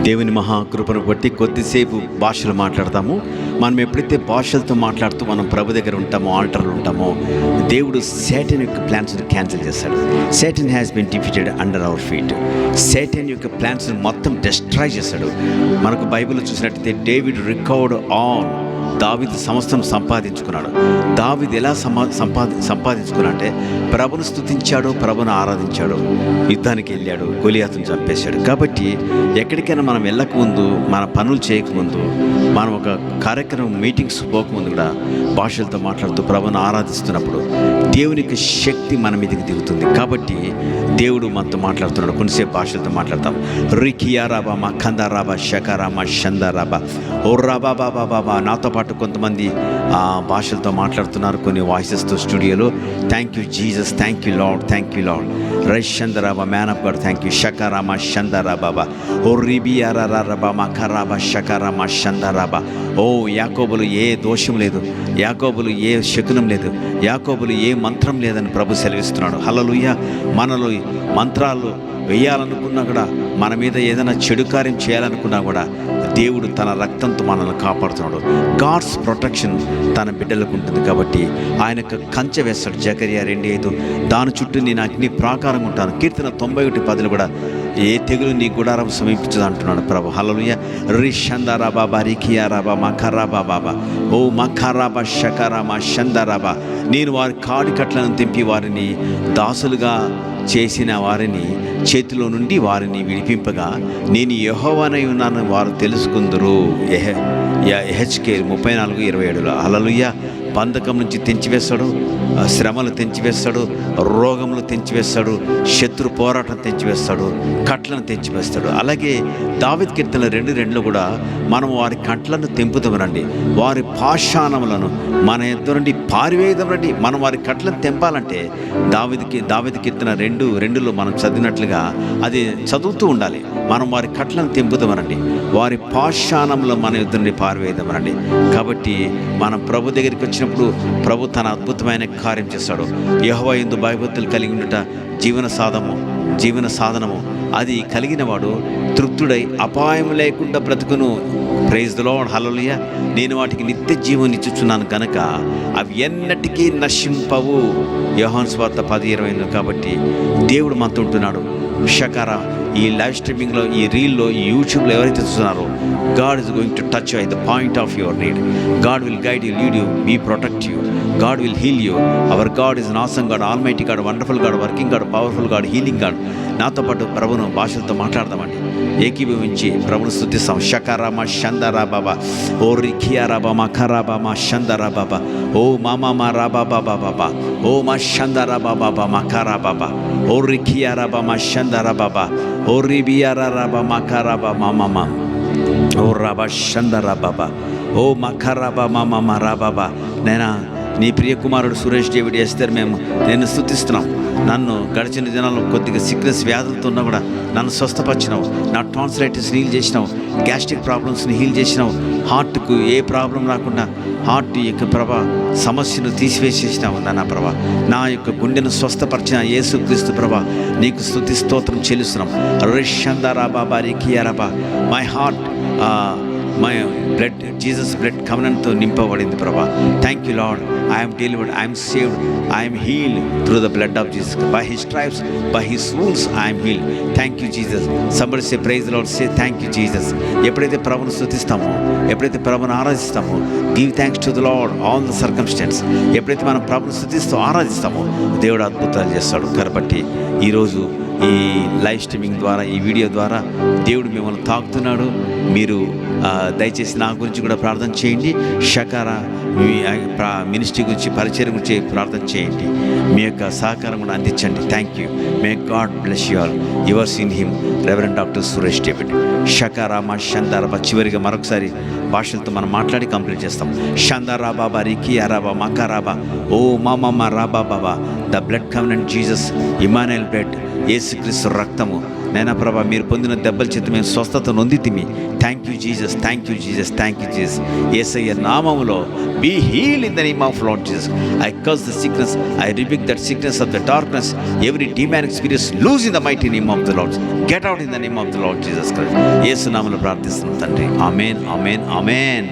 దేవుని మహాకృపను బట్టి కొద్దిసేపు భాషలు మాట్లాడతాము. మనం ఎప్పుడైతే భాషలతో మాట్లాడుతూ మనం ప్రభు దగ్గర ఉంటామో, ఆల్టర్లో ఉంటామో, దేవుడు సాటన్ యొక్క ప్లాన్స్ని క్యాన్సిల్ చేస్తాడు. Satan has been defeated under our feet. Satan యొక్క ప్లాన్స్ని మొత్తం డిస్ట్రాయ్ చేస్తాడు. మనకు బైబిల్ చూసినట్టయితే డేవిడ్ రికవర్డ్ ఆల్. దావీదు సమస్తం సంపాదించుకున్నాడు. దావీదు ఎలా సంపాదించుకున్నా అంటే ప్రభును స్తుతించాడు, ప్రభును ఆరాధించాడు, యుద్ధానికి వెళ్ళాడు, గొలియాతును చంపేశాడు. కాబట్టి ఎక్కడికైనా మనం వెళ్ళకముందు, మన పనులు చేయకముందు, మనం ఒక కార్యక్రమం మీటింగ్స్ పోకముందు కూడా భాషలతో మాట్లాడుతూ ప్రభును ఆరాధిస్తున్నప్పుడు దేవుని యొక్క శక్తి మన మీదకి దిగుతుంది. కాబట్టి దేవుడు మనతో మాట్లాడుతున్నాడు. కొన్నిసేపు భాషలతో మాట్లాడతాం. రికియా రాబా మా ఖందా రాబా షకారామా షందా రాబా ఓ రాబా బాబా బాబా. నాతో పాటు కొంతమంది భాషలతో మాట్లాడుతున్నారు, కొన్ని వాయిసెస్తో స్టూడియోలో. Thank you Jesus, thank you Lord, thank you Lord. రైస్ షందరాబా man of God, thank you. షకారామా షందరా బాబా ఓ రిబియారా రాబా మా ఖరాబా షకారామా షందరాబా. ఓ యాకోబులు ఏ దోషం లేదు, యాకోబులు ఏ శకునం లేదు, యాకోబులు ఏ మంత్రం లేదని ప్రభు సెలవిస్తున్నాడు. హల్లెలూయా. మనలో మంత్రాలు వేయాలనుకున్నా కూడా, మన మీద ఏదైనా చెడు కార్యం చేయాలనుకున్నా కూడా దేవుడు తన రక్తంతో మనల్ని కాపాడుతున్నాడు. గాడ్స్ ప్రొటెక్షన్ తన బిడ్డలకు ఉంటుంది. కాబట్టి ఆయనకు కంచె వేస్తాడు. జకరియా 2:5 దాని చుట్టూ నేను అగ్ని ప్రాకారంగా ఉంటాను. కీర్తన 91:10 కూడా ఏ తెగులు నీ గుడారం సమీపించదు అంటున్నాడు ప్రభు. హల్లెలూయా. రిషందారా బాబా రికియా రాబా మఖరాబా బాబా ఓ మఖరాబా షకరామా షందారాబా. నేను వారి కాడి కట్లను తెంపి వారిని దాసులుగా చేసిన వారిని చేతిలో నుండి వారిని విడిపింపగా నేను యెహోవానై ఉన్నాను వారు తెలుసుకుందరు. యెహెజ్కేలు 34:27. హల్లెలూయా. బంధకం నుంచి తెంచివేస్తాడు, శ్రమలు తెంచివేస్తాడు, రోగములు తెంచివేస్తాడు, శత్రు పోరాటం తెంచివేస్తాడు, కట్లను తెంచివేస్తాడు. అలాగే దావీదు కీర్తన 2:2 కూడా మనం వారి కట్లను తెంపుతామనండి, వారి పాషాణములను మన ఎదురు నుండి పారివేయదమనండి. మనం వారి కట్లను తెంపాలంటే దావీదు కీర్తన 2:2 మనం చదివినట్లుగా అది చదువుతూ ఉండాలి. మనం వారి కట్లను తెంపుతామనండి, వారి పాషాణంలో మన ఎదురు నుండి పారివేయదమనండి. కాబట్టి మనం ప్రభు దగ్గరికి వచ్చినప్పుడు ప్రభు తన అద్భుతమైన కార్యం చేస్తాడు. యెహోవా యందు భయభక్తులు కలిగి ఉండుట జీవన సాధనము. అది కలిగిన వాడు తృప్తుడై అపాయం లేకుండా బ్రతుకును. Praise the Lord. హల్లెలూయా. నేను వాటికి నిత్య జీవం ఇచ్చుచున్నాను కనుక అవి ఎన్నటికీ నశింపవు. యోహాను సువార్త 10:20. కాబట్టి దేవుడు మనతో ఉంటున్నాడు. షకారా ఈ లైవ్ స్ట్రీమింగ్లో, ఈ రీల్లో, ఈ యూట్యూబ్లో ఎవరైతే చూస్తున్నారో, God is going to touch you at the point of your need. God will guide you, lead you, be protect you. God will heal you. Our God is an awesome God, almighty God, wonderful God, working God, powerful God, healing God. నాతో పాటు ప్రభును భాషలతో మాట్లాడదామండి. ఏకీభవించి ప్రభును స్తుతిస్తాం. షకారామా షందరా బాబా ఓ రిఖియా రాబా మా ఖరాబా మా షందరా బాబా ఓ మామా మా రాబా బాబా బాబా ఓ మా షందరా బాబా మా ఖరా బాబా ఓ రిఖియా రాబా మా షందరా బాబా ఓ రిబియారా రాబా మా ఖరాబా మామా ఓ రాబా షందరా బాబా ఓ మా ఖరాబా మామా రా బాబా. నేనా నీ ప్రియ కుమారుడు సురేష్ డేవిడ్ ఎస్తర్ నేను స్తుతిస్తున్నాం. నన్ను గడిచిన దినాల్లో కొద్దిగా సిక్నెస్ వ్యాధులతో ఉన్నా కూడా నన్ను స్వస్థపరిచినావు. నా టాన్సిలైటిస్ని హీల్ చేసినావు, గ్యాస్ట్రిక్ ప్రాబ్లమ్స్ని హీల్ చేసినావు, హార్ట్కు ఏ ప్రాబ్లం రాకుండా హార్ట్ యొక్క సమస్యను తీసివేసేసినావు. నా ప్రభా, నా యొక్క గుండెను స్వస్థపరిచిన యేసుక్రీస్తు ప్రభా, నీకు స్తుతి స్తోత్రం చెల్లిస్తున్నాం. రిషందారా బాబా రికియారాబా. My heart my blood, Jesus blood కవెనెంట్తో నింపబడింది ప్రభా. Thank you Lord. I'm delivered, I'm saved, I'm healed through the blood of Jesus. By his stripes, by his wounds I'm healed. Thank you Jesus. Somebody say praise Lord, say thank you Jesus. ఎప్పుడైతే ప్రభును స్తుతిస్తామో, ఎప్పుడైతే ప్రభును ఆరాధిస్తామో, give thanks to the Lord all the circumstance. ఎప్పుడైతే మనం ప్రభును స్తుతిస్తూ ఆరాధిస్తామో దేవుడు అద్భుతాలు చేస్తాడు. కాబట్టి ఈరోజు ఈ లైవ్ స్ట్రీమింగ్ ద్వారా, ఈ వీడియో ద్వారా దేవుడు మిమ్మల్ని తాకుతున్నాడు. మీరు దయచేసి నా గురించి కూడా ప్రార్థన చేయండి. షకారా మినిస్ట్రీ గురించి, పరిచయం గురించి ప్రార్థన చేయండి. మీ యొక్క సహకారం కూడా అందించండి. Thank you. May God bless you all. Yours in him reverend doctor Suresh David. షకారామా షందారాబా. చివరిగా మరొకసారి భాషలతో మనం మాట్లాడి కంప్లీట్ చేస్తాం. షందారా బాబా రికియా రాబా మకారాబా ఓ మామమ్మ రాబా బాబా. The blood covenant Jesus, Emmanuel blood, యేసుక్రీస్తు రక్తము నైనా ప్రభా మీరు పొందిన దెబ్బల చేత మేము స్వస్థత నొందితిమి. Thank you Jesus, thank you Jesus, thank you Jesus. యేసయ్య నామములో be heal in the name of Lord Jesus. I curse the sickness, I rebuke that sickness of the darkness, every demand experience loose in the mighty name of the Lord. Get out in the name of the Lord Jesus Christ. యేసు నామములో ప్రార్థిస్తున్నాం తండ్రి. ఆమేన్, ఆమేన్, ఆమేన్.